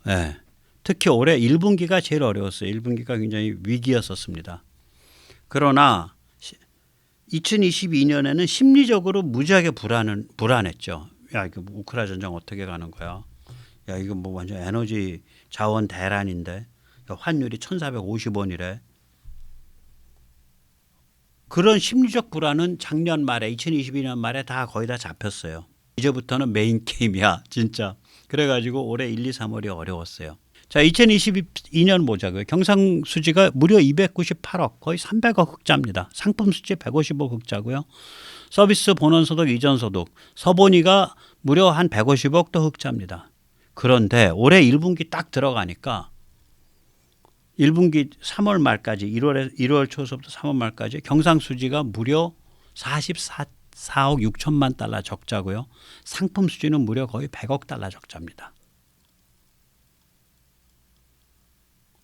예. 특히 올해 1분기가 제일 어려웠어요. 1분기가 굉장히 위기였었습니다. 그러나 2022년에는 심리적으로 무지하게 불안했죠. 야, 이거 우크라이나 전쟁 어떻게 가는 거야? 야, 이거 뭐 완전 에너지 자원 대란인데 환율이 1,450원이래. 그런 심리적 불안은 작년 말에 2022년 말에 다 거의 다 잡혔어요. 이제부터는 메인 게임이야 진짜. 그래가지고 올해 1, 2, 3월이 어려웠어요. 자, 2022년 보자고요. 경상수지가 무려 298억, 거의 300억 흑자입니다. 상품수지 150억 흑자고요. 서비스 본원소득 이전소득 서본이가 무려 한 150억도 흑자입니다. 그런데 올해 1분기 딱 들어가니까 1분기 3월 말까지 1월 초서부터 3월 말까지 경상수지가 무려 44억 6천만 달러 적자고요. 상품수지는 무려 거의 100억 달러 적자입니다.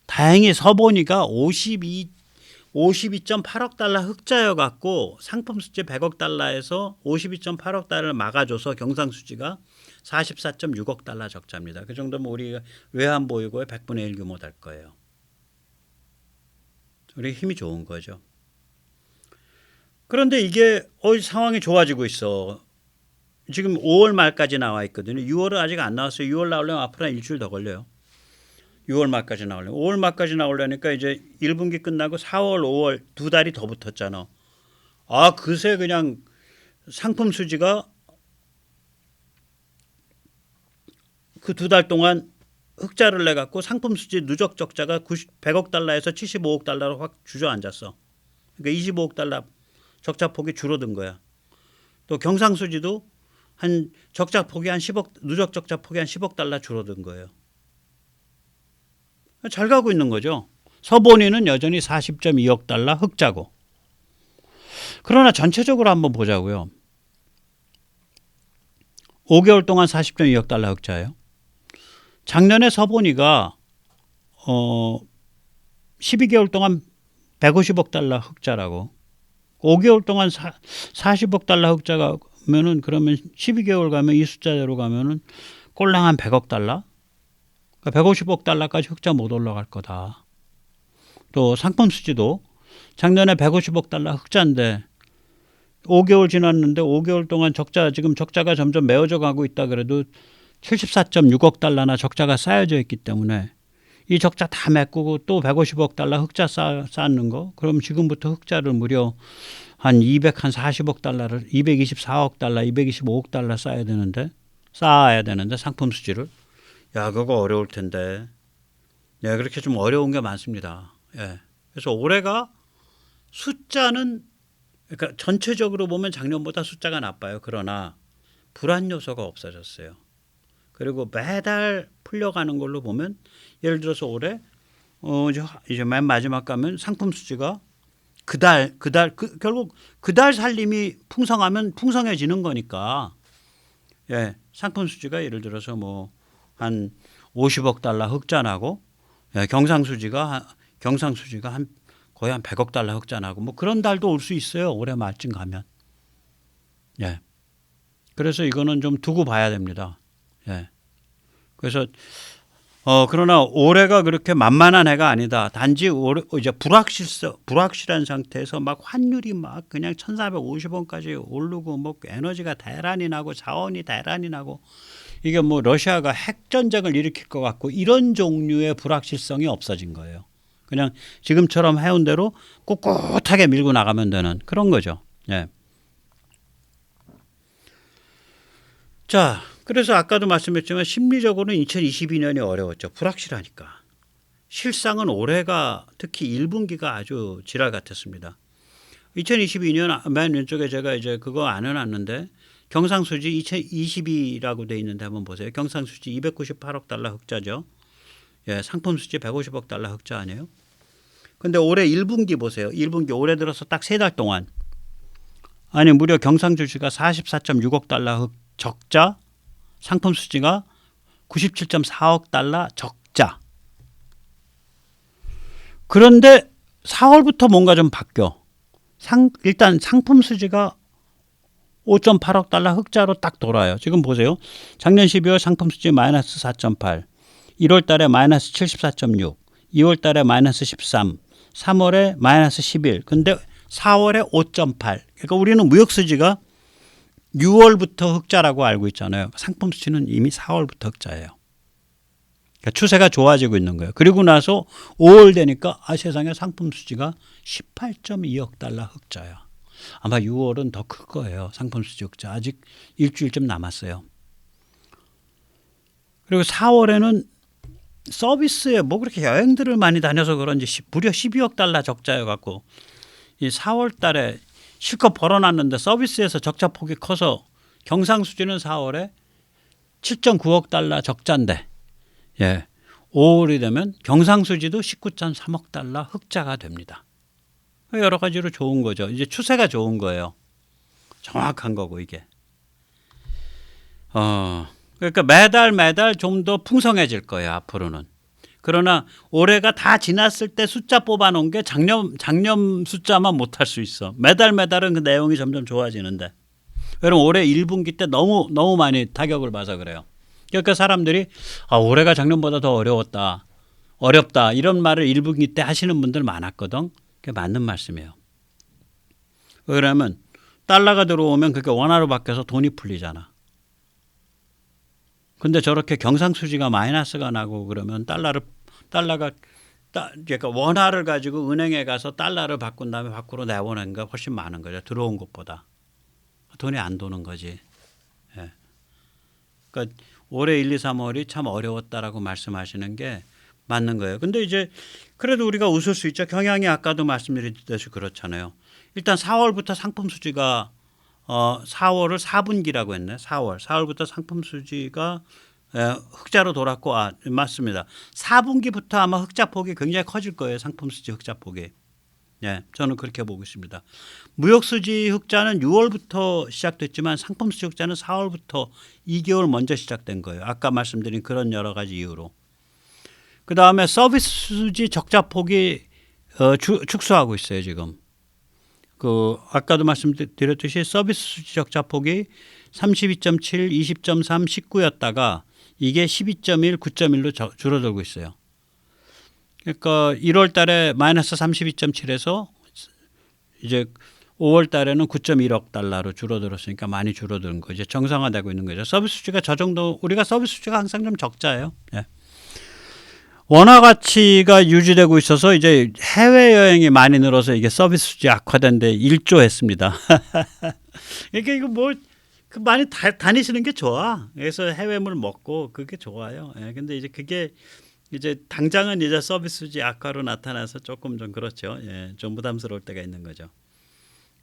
다행히 서본이가 52.8억 달러 흑자여갖고 상품수지 100억 달러에서 52.8억 달러를 막아줘서 경상수지가 44.6억 달러 적자입니다. 그 정도면 우리가 외환보유고의 100분의 1 규모 될 거예요. 우리 힘이 좋은 거죠. 그런데 이게 상황이 좋아지고 있어. 지금 5월 말까지 나와 있거든요. 6월은 아직 안 나왔어요. 6월 나오려면 앞으로 한 일주일 더 걸려요. 6월 말까지 나오려면. 5월 말까지 나오려니까 이제 1분기 끝나고 4월, 5월 두 달이 더 붙었잖아. 아, 그새 그냥 상품 수지가 그 두 달 동안 흑자를 내갖고 상품 수지 누적 적자가 100억 달러에서 75억 달러로 확 주저앉았어. 그러니까 25억 달러 적자 폭이 줄어든 거야. 또 경상수지도 한 적자 폭이 한 10억, 누적 적자 폭이 한 10억 달러 줄어든 거예요. 잘 가고 있는 거죠. 서본이는 여전히 40.2억 달러 흑자고. 그러나 전체적으로 한번 보자고요. 5개월 동안 40.2억 달러 흑자예요. 작년에 서본이가 12개월 동안 150억 달러 흑자라고. 5개월 동안 40억 달러 흑자가 면은 그러면 12개월 가면 이 숫자대로 가면은 꼴랑 한 100억 달러? 그러니까 150억 달러까지 흑자 못 올라갈 거다. 또 상품 수지도 작년에 150억 달러 흑자인데 5개월 지났는데 5개월 동안 지금 적자가 점점 메워져 가고 있다 그래도 74.6억 달러나 적자가 쌓여져 있기 때문에 이 적자 다 메꾸고 또 150억 달러 흑자 쌓는 거 그럼 지금부터 흑자를 무려 한 240억 달러를 224억 달러 225억 달러 쌓아야 되는데 상품 수지를 야 그거 어려울 텐데 네, 그렇게 좀 어려운 게 많습니다. 예. 그래서 올해가 숫자는 그러니까 전체적으로 보면 작년보다 숫자가 나빠요. 그러나 불안 요소가 없어졌어요. 그리고 매달 풀려가는 걸로 보면 예를 들어서 올해 이제 맨 마지막 가면 상품 수지가 결국 그 달 살림이 풍성하면 풍성해지는 거니까 예, 상품 수지가 예를 들어서 뭐 한 50억 달러 흑자 나고 예, 경상수지가 한 거의 한 100억 달러 흑자 나고 뭐 그런 달도 올 수 있어요. 올해 말쯤 가면. 예. 그래서 이거는 좀 두고 봐야 됩니다. 예. 그래서 그러나 올해가 그렇게 만만한 해가 아니다. 단지 이제 불확실한 상태에서 막 환율이 막 그냥 1,450원까지 오르고 뭐 에너지가 대란이 나고 자원이 대란이 나고 이게 뭐 러시아가 핵 전쟁을 일으킬 것 같고 이런 종류의 불확실성이 없어진 거예요. 그냥 지금처럼 해온 대로 꿋꿋하게 밀고 나가면 되는 그런 거죠. 예. 자, 그래서 아까도 말씀했지만 심리적으로는 2022년이 어려웠죠. 불확실하니까. 실상은 올해가 특히 1분기가 아주 지랄 같았습니다. 2022년 맨 왼쪽에 제가 이제 그거 안 해놨는데 경상수지 2022라고 돼 있는데 한번 보세요. 경상수지 298억 달러 흑자죠. 예, 상품수지 150억 달러 흑자 아니에요? 근데 올해 1분기 보세요. 1분기 올해 들어서 딱 3달 동안 아니 무려 경상수지가 44.6억 달러 적자 상품 수지가 97.4억 달러 적자. 그런데 4월부터 뭔가 좀 바뀌어. 일단 상품 수지가 5.8억 달러 흑자로 딱 돌아요. 지금 보세요. 작년 12월 상품 수지 마이너스 4.8. 1월 달에 마이너스 74.6, 2월 달에 마이너스 13, 3월에 마이너스 11, 근데 4월에 5.8. 그러니까 우리는 무역수지가 6월부터 흑자라고 알고 있잖아요. 상품 수치는 이미 4월부터 흑자예요. 그러니까 추세가 좋아지고 있는 거예요. 그리고 나서 5월 되니까 세상에 상품 수지가 18.2억 달러 흑자야. 아마 6월은 더 클 거예요. 상품 수지 흑자. 아직 일주일쯤 남았어요. 그리고 4월에는 서비스에 뭐 그렇게 여행들을 많이 다녀서 그런지 무려 12억 달러 적자여 갖고 이 4월 달에 실컷 벌어놨는데 서비스에서 적자 폭이 커서 경상수지는 4월에 7.9억 달러 적자인데 5월이 되면 경상수지도 19.3억 달러 흑자가 됩니다. 여러 가지로 좋은 거죠. 이제 추세가 좋은 거예요. 정확한 거고 이게. 그러니까 매달 좀 더 풍성해질 거예요. 앞으로는. 그러나 올해가 다 지났을 때 숫자 뽑아놓은 게 작년 숫자만 못할 수 있어. 매달은 그 내용이 점점 좋아지는데. 여러분 올해 1분기 때 너무 많이 타격을 봐서 그래요. 그러니까 사람들이 올해가 작년보다 더 어렵다 이런 말을 1분기 때 하시는 분들 많았거든. 그게 맞는 말씀이에요. 왜냐하면 달러가 들어오면 그게 원화로 바뀌어서 돈이 풀리잖아. 근데 저렇게 경상수지가 마이너스가 나고 그러면 달러가 그러니까 원화를 가지고 은행에 가서 달러를 바꾼 다음에 밖으로 내보내는 게 훨씬 많은 거죠. 들어온 것보다. 돈이 안 도는 거지. 그러니까 올해 1, 2, 3월이 참 어려웠다라고 말씀하시는 게 맞는 거예요. 근데 이제 그래도 우리가 웃을 수 있죠. 경향이 아까도 말씀드렸듯이 그렇잖아요. 일단 4월부터 상품 수지가 4월을 4분기라고 했네. 4월부터 상품 수지가 흑자로 돌았고 맞습니다. 4분기부터 아마 흑자 폭이 굉장히 커질 거예요. 상품 수지 흑자 폭이. 저는 그렇게 보고 있습니다. 무역 수지 흑자는 6월부터 시작됐지만 상품 수지 흑자는 4월부터 2개월 먼저 시작된 거예요. 아까 말씀드린 그런 여러 가지 이유로. 그다음에 서비스 수지 적자 폭이 축소하고 있어요, 지금. 아까도 말씀드렸듯이 서비스 수지 적자 폭이 32.7, 20.3, 19였다가 이게 12.1, 9.1로 줄어들고 있어요. 그러니까 1월 달에 마이너스 32.7에서 이제 5월 달에는 9.1억 달러로 줄어들었으니까 많이 줄어드는 거죠. 이제 정상화되고 있는 거죠. 서비스 수지가 저 정도, 우리가 서비스 수지가 항상 좀 적자예요. 원화 가치가 유지되고 있어서 이제 해외여행이 많이 늘어서 이게 서비스 수지 악화된 데 일조했습니다. 그러니까 이거 많이 다니시는 게 좋아. 그래서 해외물 먹고 그게 좋아요. 근데 이제 그게 이제 당장은 이제 서비스 수지 악화로 나타나서 조금 좀 그렇죠. 좀 부담스러울 때가 있는 거죠.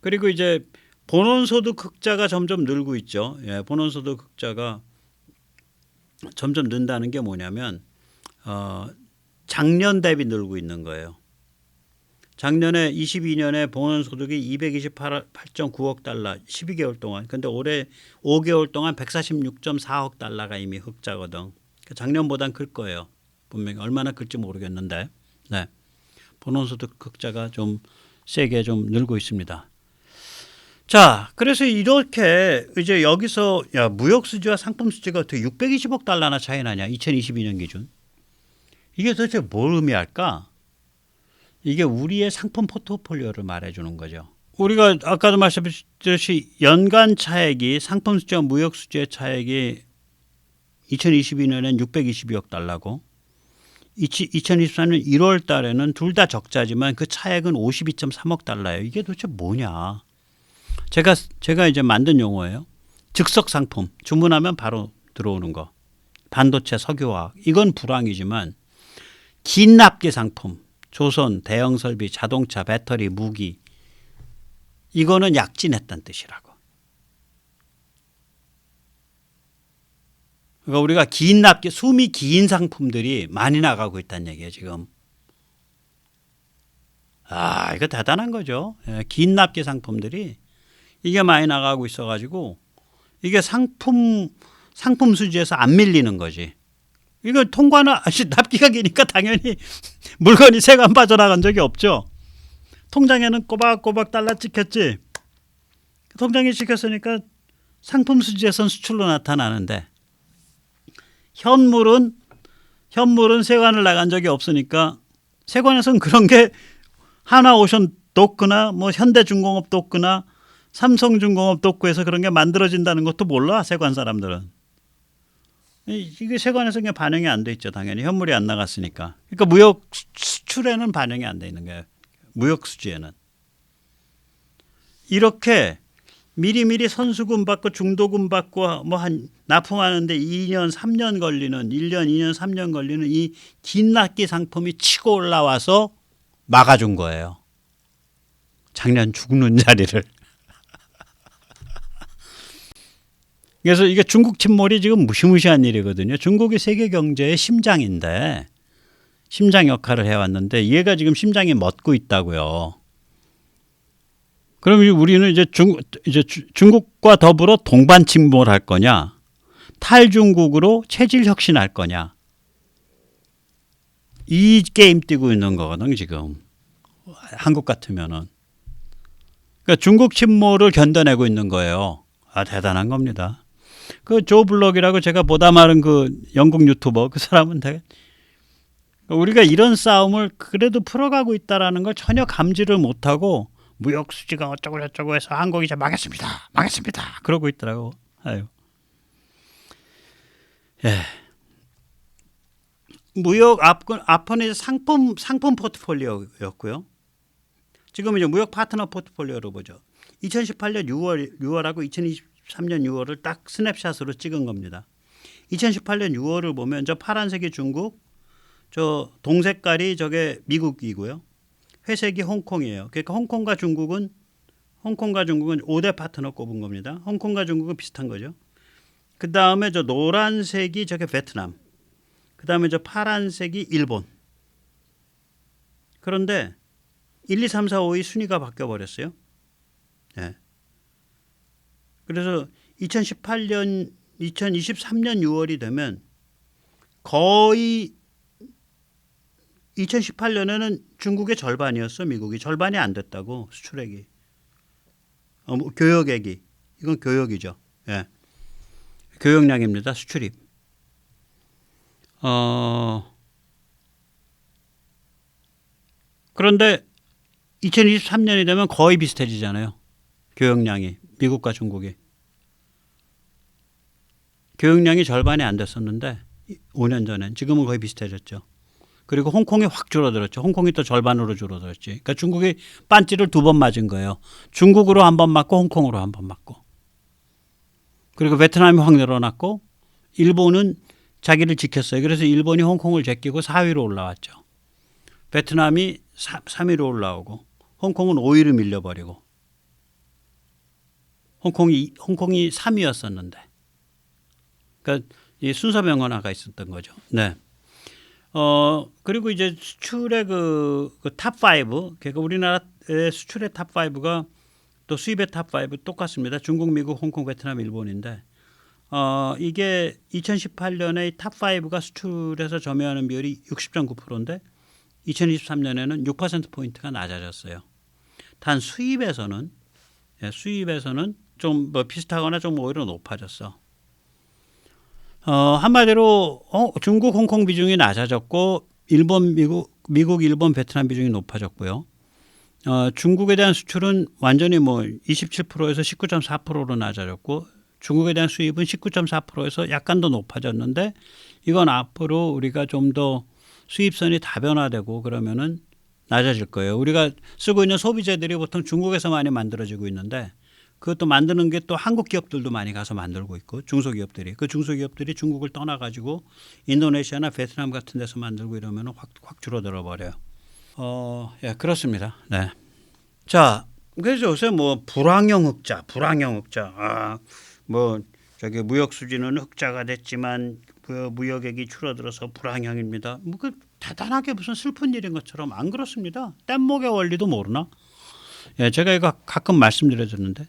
그리고 이제 본원소득 흑자가 점점 늘고 있죠. 본원소득 흑자가 점점 는다는 게 뭐냐면 작년 대비 늘고 있는 거예요. 작년에 22년에 본원소득이 228.9억 달러 12개월 동안. 근데 올해 5개월 동안 146.4억 달러가 이미 흑자거든. 작년보단 클 거예요. 분명히 얼마나 클지 모르겠는데. 본원소득 흑자가 좀 세게 좀 늘고 있습니다. 자, 그래서 이렇게 이제 여기서 무역수지와 상품수지가 어떻게 620억 달러나 차이 나냐. 2022년 기준. 이게 도대체 뭘 의미할까? 이게 우리의 상품 포트폴리오를 말해주는 거죠. 우리가 아까도 말씀드렸듯이 연간 차액이 상품 수지와 무역 수지의 차액이 2022년엔 622억 달러고 2024년 1월 달에는 둘 다 적자지만 그 차액은 52.3억 달러예요. 이게 도대체 뭐냐? 제가 이제 만든 용어예요. 즉석 상품, 주문하면 바로 들어오는 거. 반도체, 석유화학. 이건 불황이지만 긴 납기 상품, 조선, 대형 설비, 자동차, 배터리, 무기. 이거는 약진했다는 뜻이라고. 그러니까 우리가 긴 납기, 숨이 긴 상품들이 많이 나가고 있다는 얘기예요, 지금. 이거 대단한 거죠. 긴 납기 상품들이 이게 많이 나가고 있어가지고 이게 상품 수지에서 안 밀리는 거지. 이거 납기가 기니까 당연히 물건이 새가 안 빠져나간 적이 없죠. 통장에는 꼬박꼬박 달러 찍혔지. 통장에 찍혔으니까 상품 수지에선 수출로 나타나는데 현물은 현물은 세관을 나간 적이 없으니까 세관에서는 그런 게 하나오션도 없거나 뭐 현대중공업도 없거나 삼성중공업도 없고 해서 그런 게 만들어진다는 것도 몰라 세관 사람들은. 이게 세관에서 그냥 반영이 안 돼 있죠. 당연히 현물이 안 나갔으니까. 그러니까 무역 수출에는 반영이 안 돼 있는 거예요. 무역 수지에는. 이렇게 미리미리 선수금 받고 중도금 받고 뭐 한 납품하는데 2년 3년 걸리는 1년 2년 3년 걸리는 이 긴 납기 상품이 치고 올라와서 막아준 거예요. 작년 죽는 자리를. 그래서 이게 중국 침몰이 지금 무시무시한 일이거든요. 중국이 세계 경제의 심장인데 심장 역할을 해왔는데 얘가 지금 심장이 멎고 있다고요. 그럼 우리는 이제 중국과 더불어 동반 침몰할 거냐, 탈중국으로 체질 혁신할 거냐, 이 게임 뛰고 있는 거거든 지금 한국 같으면은. 그러니까 중국 침몰을 견뎌내고 있는 거예요. 아 대단한 겁니다. 그 조 블럭이라고 제가 보다 많은 그 영국 유튜버 그 사람은 되게 우리가 이런 싸움을 그래도 풀어가고 있다라는 걸 전혀 감지를 못하고 무역 수지가 어쩌고 저쩌고 해서 한국이 이제 망했습니다. 망했습니다. 그러고 있더라고. 아유. 예. 무역 앞은 상품 포트폴리오였고요. 지금 이제 무역 파트너 포트폴리오로 보죠. 2018년 6월하고 2023년 6월을 딱 스냅샷으로 찍은 겁니다. 2018년 6월을 보면 저 파란색이 중국, 저 동색깔이 저게 미국이고요. 회색이 홍콩이에요. 그러니까 홍콩과 중국은 5대 파트너 꼽은 겁니다. 홍콩과 중국은 비슷한 거죠. 그 다음에 저 노란색이 저게 베트남. 그 다음에 저 파란색이 일본. 그런데 1, 2, 3, 4, 5위 순위가 바뀌어 버렸어요. 네. 그래서 2023년 6월이 되면 거의 2018년에는 중국의 절반이었어. 미국이 절반이 안 됐다고 수출액이. 교역액이. 이건 교역이죠. 예. 교역량입니다. 수출입. 그런데 2023년이 되면 거의 비슷해지잖아요. 교역량이 미국과 중국이. 교역량이 절반이 안 됐었는데 5년 전엔 지금은 거의 비슷해졌죠. 그리고 홍콩이 확 줄어들었죠. 홍콩이 또 절반으로 줄어들었지. 그러니까 중국이 빤찌를 2번 맞은 거예요. 중국으로 한 번 맞고 홍콩으로 한 번 맞고. 그리고 베트남이 확 늘어났고 일본은 자기를 지켰어요. 그래서 일본이 홍콩을 제끼고 4위로 올라왔죠. 베트남이 3위로 올라오고 홍콩은 5위로 밀려버리고 홍콩이 3위였었는데 그러니까 이 순서 변화가 있었던 거죠. 네. 그리고 이제 수출의 그 탑5 그러니까 우리나라의 수출의 탑5가 또 수입의 탑5 똑같습니다. 중국, 미국, 홍콩, 베트남, 일본인데 이게 2018년에 탑5가 수출에서 점유하는 비율이 60.9%인데 2023년에는 6%포인트가 낮아졌어요. 단 수입에서는 좀 뭐 비슷하거나 좀 오히려 높아졌어. 한마디로 중국, 홍콩 비중이 낮아졌고 일본, 미국, 일본, 베트남 비중이 높아졌고요. 중국에 대한 수출은 완전히 뭐 27%에서 19.4%로 낮아졌고 중국에 대한 수입은 19.4%에서 약간 더 높아졌는데 이건 앞으로 우리가 좀 더 수입선이 다변화되고 그러면은 낮아질 거예요. 우리가 쓰고 있는 소비재들이 보통 중국에서 많이 만들어지고 있는데 그것도 만드는 게 또 한국 기업들도 많이 가서 만들고 있고 중소기업들이 그 중소기업들이 중국을 떠나가지고 인도네시아나 베트남 같은 데서 만들고 이러면 확 줄어들어 버려요. 예, 그렇습니다. 네. 자, 그래서 요새 뭐 불황형 흑자. 뭐 저기 무역 수지는 흑자가 됐지만 그 무역액이 줄어들어서 불황형입니다. 뭐 그 대단하게 무슨 슬픈 일인 것처럼 안 그렇습니다. 뗏목의 원리도 모르나? 예, 제가 이거 가끔 말씀드렸는데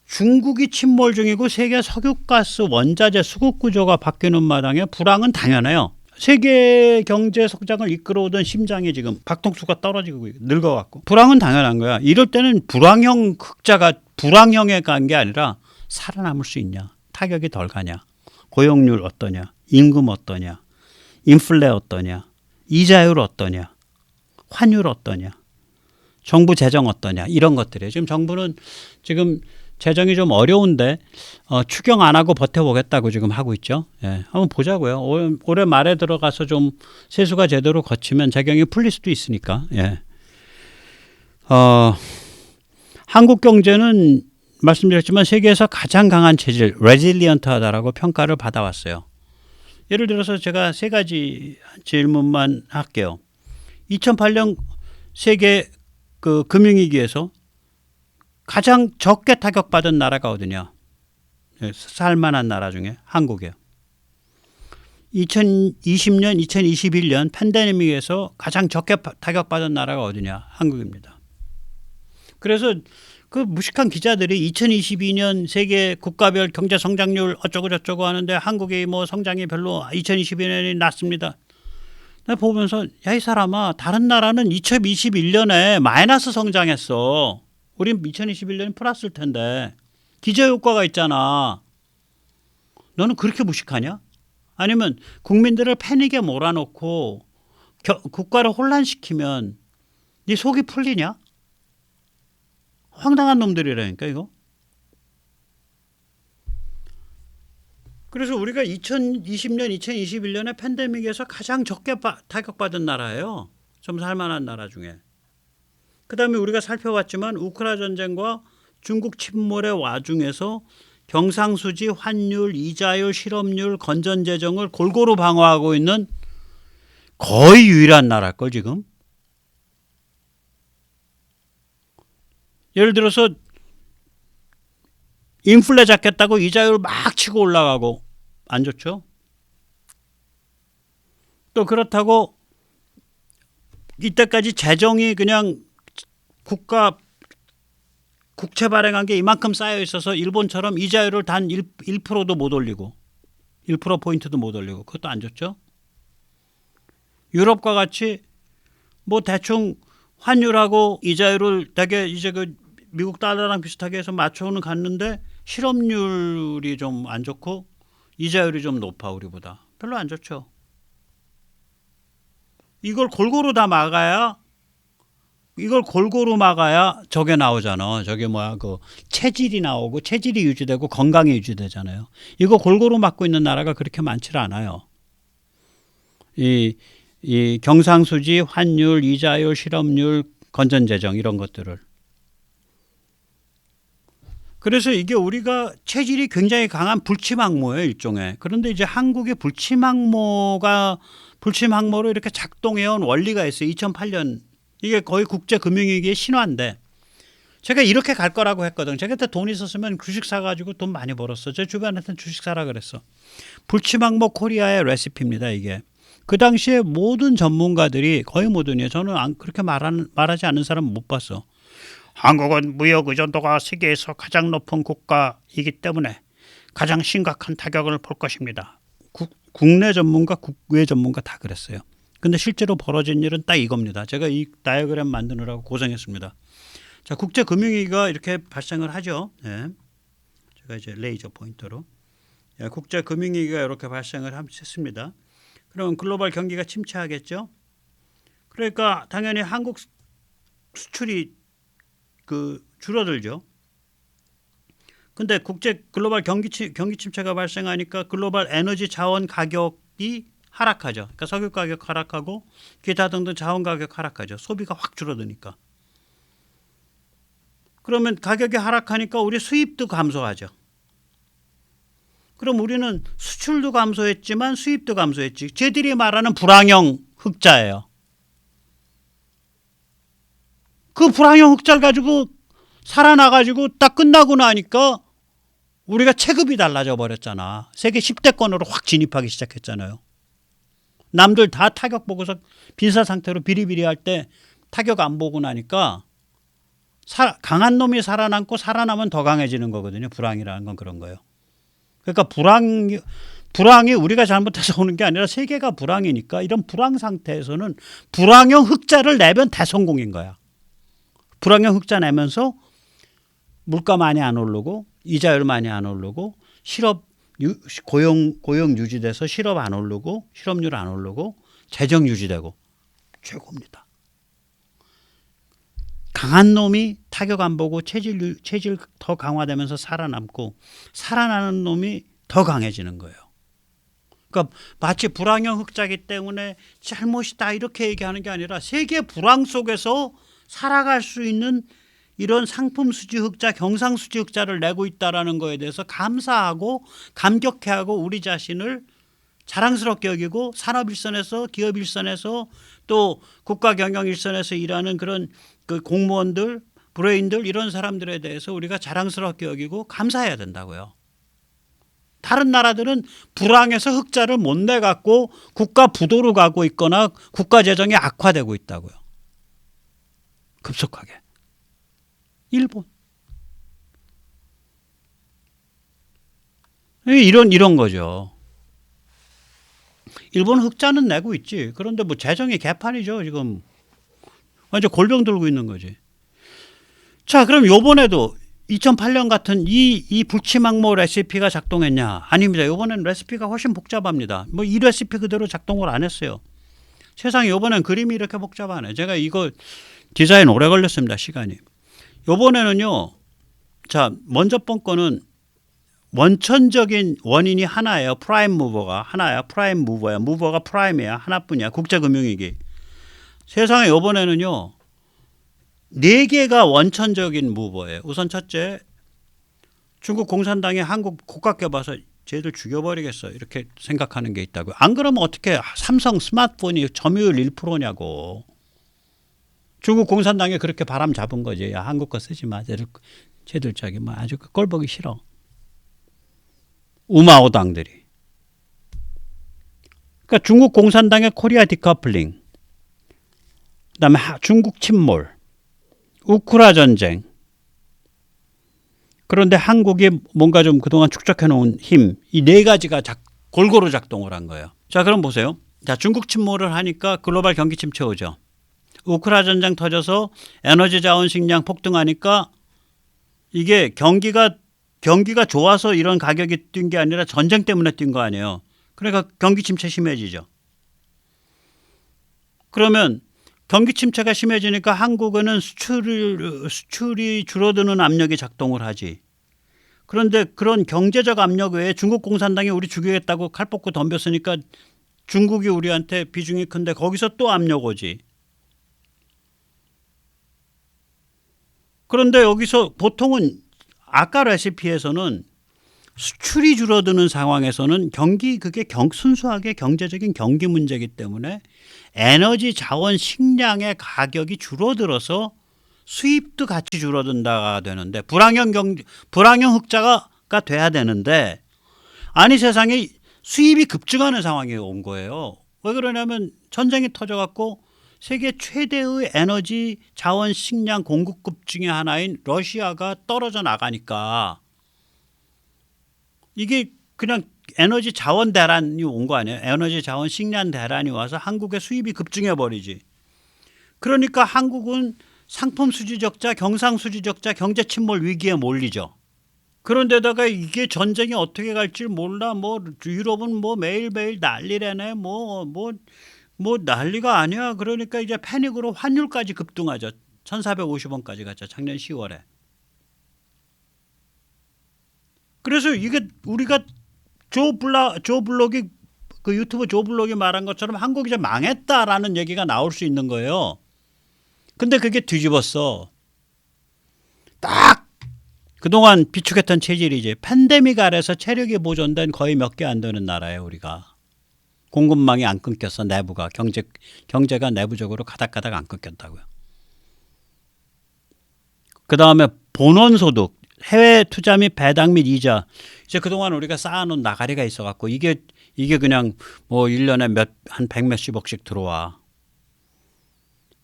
중국이 침몰 중이고 세계 석유가스 원자재 수급 구조가 바뀌는 마당에 불황은 당연해요. 세계 경제 성장을 이끌어오던 심장이 지금 박동수가 떨어지고 늙어갖고 불황은 당연한 거야. 이럴 때는 불황형 흑자가 불황형에 간 게 아니라 살아남을 수 있냐, 타격이 덜 가냐, 고용률 어떠냐, 임금 어떠냐 인플레 어떠냐, 이자율 어떠냐, 환율 어떠냐, 정부 재정 어떠냐, 이런 것들이에요. 지금 정부는 지금 재정이 좀 어려운데 추경 안 하고 버텨보겠다고 지금 하고 있죠. 예, 한번 보자고요. 올해 말에 들어가서 좀 세수가 제대로 거치면 재경이 풀릴 수도 있으니까. 예. 한국 경제는 말씀드렸지만 세계에서 가장 강한 체질, 레질리언트하다라고 평가를 받아왔어요. 예를 들어서 제가 세 가지 질문만 할게요. 2008년 세계 그 금융위기에서 가장 적게 타격받은 나라가 어디냐? 살만한 나라 중에 한국이에요. 2020년, 2021년 팬데믹에서 가장 적게 타격받은 나라가 어디냐? 한국입니다. 그래서 그 무식한 기자들이 2022년 세계 국가별 경제 성장률 어쩌고 저쩌고 하는데 한국이 뭐 성장이 별로 2022년이 낮습니다. 내가 보면서 야, 이 사람아, 다른 나라는 2021년에 마이너스 성장했어. 우린 2021년이 플러스일 텐데 기저효과가 있잖아. 너는 그렇게 무식하냐? 아니면 국민들을 패닉에 몰아넣고 국가를 혼란시키면 네 속이 풀리냐? 황당한 놈들이라니까 이거. 그래서 우리가 2020년, 2021년에 팬데믹에서 가장 적게 타격받은 나라예요. 좀 살만한 나라 중에. 그다음에 우리가 살펴봤지만 우크라이나 전쟁과 중국 침몰의 와중에서 경상수지, 환율, 이자율, 실업률, 건전재정을 골고루 방어하고 있는 거의 유일한 나라일걸 지금. 예를 들어서 인플레 잡겠다고 이자율 막 치고 올라가고 안 좋죠. 또 그렇다고 이때까지 재정이 그냥 국채 발행한 게 이만큼 쌓여 있어서 일본처럼 이자율을 단 1%도 못 올리고 1%포인트도 못 올리고 그것도 안 좋죠. 유럽과 같이 뭐 대충 환율하고 이자율을 되게 이제 그 미국 달러랑 비슷하게 해서 맞춰는 갔는데 실업률이 좀 안 좋고 이자율이 좀 높아 우리보다. 별로 안 좋죠. 이걸 골고루 막아야 저게 나오잖아. 저게 뭐야 그 체질이 나오고 체질이 유지되고 건강이 유지되잖아요. 이거 골고루 막고 있는 나라가 그렇게 많지는 않아요. 이 경상수지, 환율, 이자율, 실업률, 건전재정 이런 것들을. 그래서 이게 우리가 체질이 굉장히 강한 불침항모예요 일종의. 그런데 이제 한국의 불침항모로 이렇게 작동해온 원리가 있어요. 2008년 이게 거의 국제금융위기의 신화인데 제가 이렇게 갈 거라고 했거든. 제가 그때 돈 있었으면 주식 사가지고 돈 많이 벌었어. 제 주변한테는 주식 사라 그랬어. 불침항모 코리아의 레시피입니다 이게. 그 당시에 모든 전문가들이 거의 모든이에요. 저는 그렇게 말하지 않는 사람은 못 봤어. 한국은 무역 의존도가 세계에서 가장 높은 국가이기 때문에 가장 심각한 타격을 볼 것입니다. 국내 전문가, 국외 전문가 다 그랬어요. 근데 실제로 벌어진 일은 딱 이겁니다. 제가 이 다이어그램 만드느라고 고생했습니다. 자, 국제금융위기가 이렇게 발생을 하죠. 네. 제가 이제 레이저 포인터로. 국제금융위기가 이렇게 발생을 했습니다. 그럼 글로벌 경기가 침체하겠죠. 그러니까 당연히 한국 수출이 줄어들죠. 근데 글로벌 경기 침체가 발생하니까 글로벌 에너지 자원 가격이 하락하죠. 그러니까 석유 가격 하락하고 기타 등등 자원 가격 하락하죠. 소비가 확 줄어드니까. 그러면 가격이 하락하니까 우리 수입도 감소하죠. 그럼 우리는 수출도 감소했지만 수입도 감소했지. 쟤들이 말하는 불황형 흑자예요. 그 불황형 흑자를 가지고 살아나가지고 딱 끝나고 나니까 우리가 체급이 달라져 버렸잖아. 세계 10대권으로 확 진입하기 시작했잖아요. 남들 다 타격 보고서 빈사 상태로 비리비리할 때 타격 안 보고 나니까 강한 놈이 살아남고 살아나면 더 강해지는 거거든요. 불황이라는 건 그런 거예요. 그러니까 불황이 우리가 잘못해서 오는 게 아니라 세계가 불황이니까 이런 불황 상태에서는 불황형 흑자를 내면 대성공인 거야. 불황형 흑자 내면서 물가 많이 안 오르고 이자율 많이 안 오르고 실업 고용 유지돼서 실업 안 오르고 실업률 안 오르고 재정 유지되고 최고입니다. 강한 놈이 타격 안 보고 체질 더 강화되면서 살아남고 살아나는 놈이 더 강해지는 거예요. 그러니까 마치 불황형 흑자기 때문에 잘못이다 이렇게 얘기하는 게 아니라 세계 불황 속에서 살아갈 수 있는 이런 상품 수지 흑자, 경상 수지 흑자를 내고 있다라는 거에 대해서 감사하고 감격해하고 우리 자신을 자랑스럽게 여기고 산업 일선에서 기업 일선에서 또 국가 경영 일선에서 일하는 그런 그 공무원들, 브레인들 이런 사람들에 대해서 우리가 자랑스럽게 여기고 감사해야 된다고요. 다른 나라들은 불황에서 흑자를 못 내갖고 국가 부도로 가고 있거나 국가 재정이 악화되고 있다고요. 급속하게. 일본. 이런 거죠. 일본 흑자는 내고 있지. 그런데 뭐 재정이 개판이죠. 지금 완전 골병 들고 있는 거지. 자, 그럼 요번에도 2008년 같은 이 불치망모 레시피가 작동했냐? 아닙니다. 요번엔 레시피가 훨씬 복잡합니다. 뭐 이 레시피 그대로 작동을 안 했어요. 세상에 요번엔 그림이 이렇게 복잡하네. 제가 이거 디자인 오래 걸렸습니다. 시간이. 요번에는요. 자, 먼저 번 거는 원천적인 원인이 하나예요. 프라임 무버가 하나야. 프라임 무버야. 무버가 프라임이야. 하나뿐이야. 국제금융위기. 세상에 요번에는요. 4개가 원천적인 무버예요. 우선 첫째, 중국 공산당이 한국 고깝게 봐서 쟤들 죽여버리겠어 이렇게 생각하는 게 있다고요. 안 그러면 어떻게 삼성 스마트폰이 점유율 1%냐고. 중국 공산당이 그렇게 바람 잡은 거지. 야, 한국 거 쓰지 마. 쟤들 저기 뭐 아주 꼴 보기 싫어. 우마오당들이. 그러니까 중국 공산당의 코리아 디커플링, 그다음에 중국 침몰, 우크라 전쟁. 그런데 한국이 뭔가 좀 그동안 축적해 놓은 힘, 이 4가지가 골고루 작동을 한 거예요. 자, 그럼 보세요. 자, 중국 침몰을 하니까 글로벌 경기 침체 오죠. 우크라 전쟁 터져서 에너지 자원 식량 폭등하니까 이게 경기가 좋아서 이런 가격이 뛴 게 아니라 전쟁 때문에 뛴 거 아니에요. 그러니까 경기 침체 심해지죠. 그러면 경기 침체가 심해지니까 한국은 수출이 줄어드는 압력이 작동을 하지. 그런데 그런 경제적 압력 외에 중국 공산당이 우리 죽이겠다고 칼 뽑고 덤볐으니까 중국이 우리한테 비중이 큰데 거기서 또 압력 오지. 그런데 여기서 보통은 아까 레시피에서는 수출이 줄어드는 상황에서는 그게 순수하게 경제적인 경기 문제이기 때문에 에너지 자원 식량의 가격이 줄어들어서 수입도 같이 줄어든다가 되는데 불황형 흑자가 돼야 되는데 아니 세상에 수입이 급증하는 상황이 온 거예요. 왜 그러냐면 전쟁이 터져갖고 세계 최대의 에너지 자원 식량 공급국 중에 하나인 러시아가 떨어져 나가니까 이게 그냥 에너지 자원 대란이 온 거 아니에요. 에너지 자원 식량 대란이 와서 한국의 수입이 급증해 버리지. 그러니까 한국은 상품 수지 적자, 경상 수지 적자, 경제 침몰 위기에 몰리죠. 그런데다가 이게 전쟁이 어떻게 갈지 몰라. 뭐 유럽은 뭐 매일매일 난리라네. 뭐 난리가 아니야. 그러니까 이제 패닉으로 환율까지 급등하죠. 1,450원까지 갔죠. 작년 10월에. 그래서 이게 우리가 조 블록이 그 유튜브 조 블록이 말한 것처럼 한국이 이제 망했다라는 얘기가 나올 수 있는 거예요. 근데 그게 뒤집었어. 딱 그동안 비축했던 체질이지. 팬데믹 아래서 체력이 보존된 거의 몇 개 안 되는 나라예요. 우리가. 공급망이 안 끊겼어. 내부가. 경제가 내부적으로 가닥가닥 안 끊겼다고요. 그다음에 본원소득. 해외 투자 및 배당 및 이자. 이제 그동안 우리가 쌓아놓은 나가리가 있어갖고 이게 그냥 뭐 1년에 한 100몇십억씩 들어와.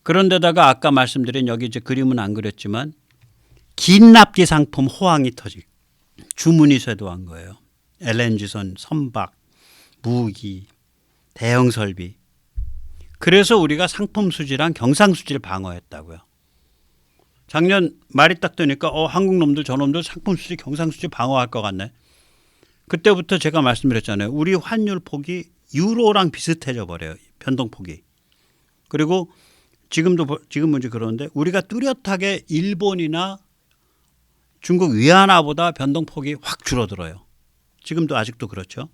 그런데다가 아까 말씀드린 여기 이제 그림은 안 그렸지만 긴 납기 상품 호황이 터지. 주문이 쇄도한 거예요. LNG선, 선박, 무기, 대형 설비. 그래서 우리가 상품 수지랑 경상 수지를 방어했다고요. 작년 말이 딱 되니까 한국 놈들 저놈들 상품 수지 경상 수지 방어할 것 같네. 그때부터 제가 말씀드렸잖아요. 우리 환율 폭이 유로랑 비슷해져 버려요. 변동폭이. 그리고 지금은 이제 그러는데 우리가 뚜렷하게 일본이나 중국 위안화보다 변동폭이 확 줄어들어요. 지금도 아직도 그렇죠.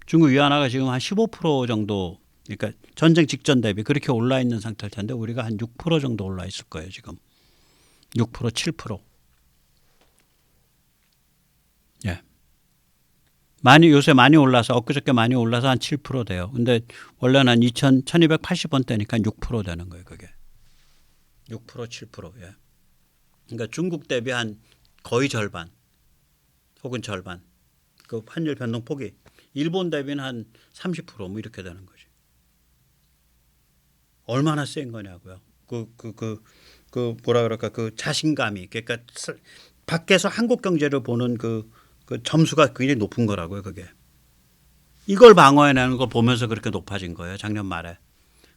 중국 위안화가 지금 한 15% 정도, 그러니까 전쟁 직전 대비 그렇게 올라 있는 상태일 텐데 우리가 한 6% 정도 올라 있을 거예요. 지금 6%, 7%. 예. 요새 많이 올라서 엊그저께 많이 올라서 한 7% 돼요. 근데 원래는 한 1280원대니까 6% 되는 거예요. 그게 6%, 7%. 예. 그러니까 중국 대비 한 거의 절반 혹은 절반. 그 환율 변동폭이 일본 대비는 한 30% 이렇게 되는 거지. 얼마나 센 거냐고요. 뭐라 그럴까, 그 자신감이, 그러니까 밖에서 한국 경제를 보는 그 점수가 굉장히 높은 거라고요. 그게 이걸 방어해내는 걸 보면서 그렇게 높아진 거예요. 작년 말에.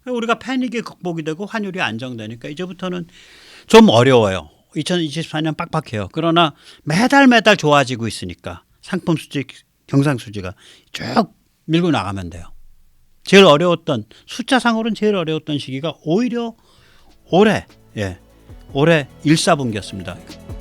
우리가 패닉이 극복이 되고 환율이 안정되니까 이제부터는 좀 어려워요. 2024년 빡빡해요. 그러나 매달 좋아지고 있으니까 상품 수지, 경상 수지가 쭉 밀고 나가면 돼요. 제일 어려웠던, 숫자상으로는 제일 어려웠던 시기가 오히려 올해 1, 4분기였습니다.